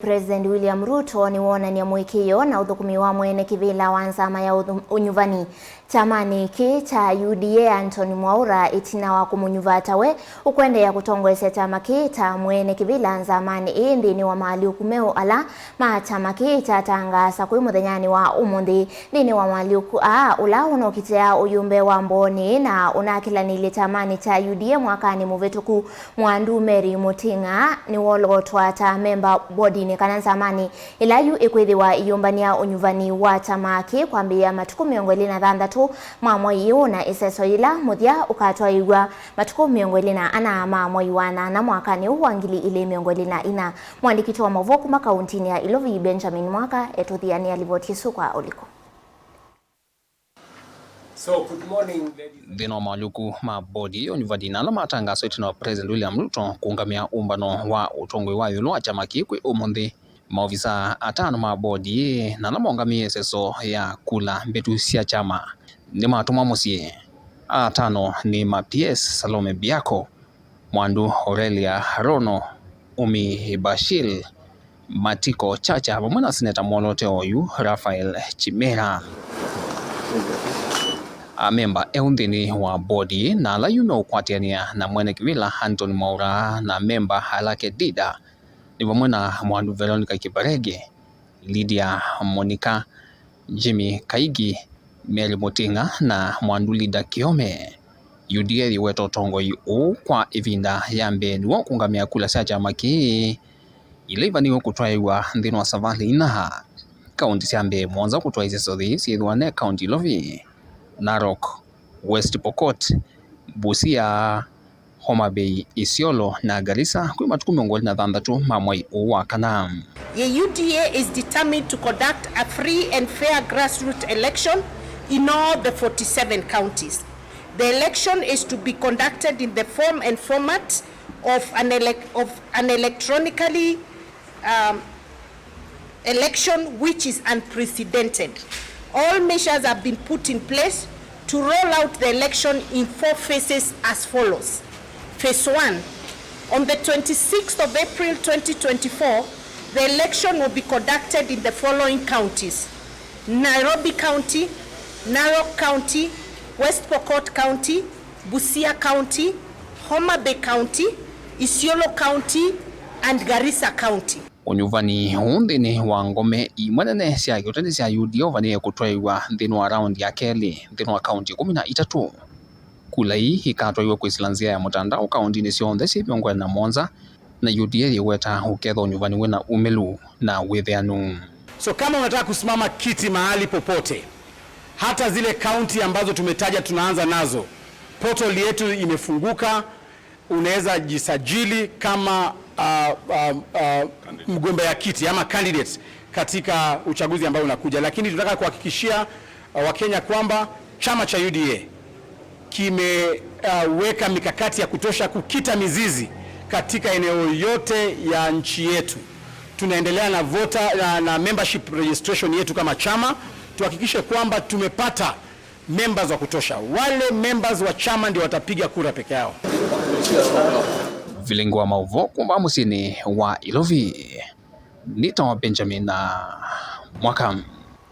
President William Ruto niwoonan'ya muikiio na uthukumi wa mweene kivila wa nzama ya Unyuvani. Kyamani ki cha UDA Anthony Mwaura itina wa kumunyuva tawe ukuendeeya kutongoesya kyama ki ta mweene kivila nzamani Nthini wa maulyuku meu ala ma kyama ki kyatangaasa kwi muthenyani wa umunthi Nthini wa maulyuku ula unokitiaa Uyumbe wa mbooni na unakilaniilye kyamani cha UDA mwakani muvitu Muwandu Mary Muting'a niwolootwa ta Memba bodi kana nzamani ilayu ikwithiwa iyumban'ya Unyuvani wa kyama ki kwambia Matuku 26 mwa mwei na iseso ila muthya ukatwaiisya Matuku 24 ma mwei wa 8 mwakani wa 2024. Mwandiki wa mauvo kuma kauntini ya Ilovi Benjamin Mwaka etuthiania ripoti isu kwa uliko. So good morning ladies. Thina maulyuku ma bodi Unyuvani na matangaso itina President William Ruto kuungamia umbano wa utongoi wa yulu wa kyama ki kwi umunthi. Maofisa 5 ma bodi na mongamie seso ya kula mbetu sya chama ni matuma musye 5 ni ma PS Salome Biako, Muwandu Aurelia Rono, Umi Bashil, Matiko Chacha pamwe na seneta muwolootwa oyu Rafael Chimera. Memba Nthini wa bodi na ala yume ukwatiania na mweene kivila Anthony Mwaura na memba alake Dida ni pamwe na Muwandu Veronica Kibarege, Lydia Monica, Jimmy Kaigi, Mary Muting'a na Muwandu Lida Kiome. UDA iweta utongoi kwa ivinda ya mbeni wa kuungamia kula sya kyama ki ile ivaniwe kutwaiisya Nthini wa Savali inaha kaunti sya mbee mwonza kutwaiisya sothi syithiwane kaunti Ilovi, Narok, West Pokot, Busia, Homa Bay, Isiolo na Garissa kwi Matuku 26 ma mwei wa 4. The UDA is determined to conduct a free and fair grassroots election in all the 47 counties. The election is to be conducted in the form and format of an electronically election which is unprecedented. All measures have been put in place to roll out the election in 4 phases as follows. Phase 1, on the 26th of April 2024, the election will be conducted in the following counties: Nairobi County, Narok County, West Pokot County, Busia County, Homa Bay County, Isiolo County, and Garissa County. Unyuvani Nthini wa ngome imwenene sya gyotani sya UDA uvanie kutwaiisya Nthini wa raundi ya keli Nthini wa kaunti 13. Kula hii ikatwaiisya kwisila nzia ya mutandao kauntini syonthe syi 27 na UDA iweta uketha Unyuvani wina umelu na witheanu. So kama unataka kusimama kiti mahali popote, hata zile kaunti ambazo tumetaja tunaanza nazo, portal yetu imefunguka, unaweza jisajili kama mgombea kiti ama candidates katika uchaguzi ambao unakuja. Lakini tunataka kuhakikishia Wakenya kwamba chama cha UDA kimeweka mikakati ya kutosha kukita mizizi katika eneo yote ya nchi yetu. Tunaendelea na na membership registration yetu kama chama, tuhakikishe kwamba tumepata members wa kutosha. Wale members wa chama ndio watapiga kura peke yao. Vilingwa mauvo kumba musini wa Ilovi. Nita wa Benjamin na Mwaka.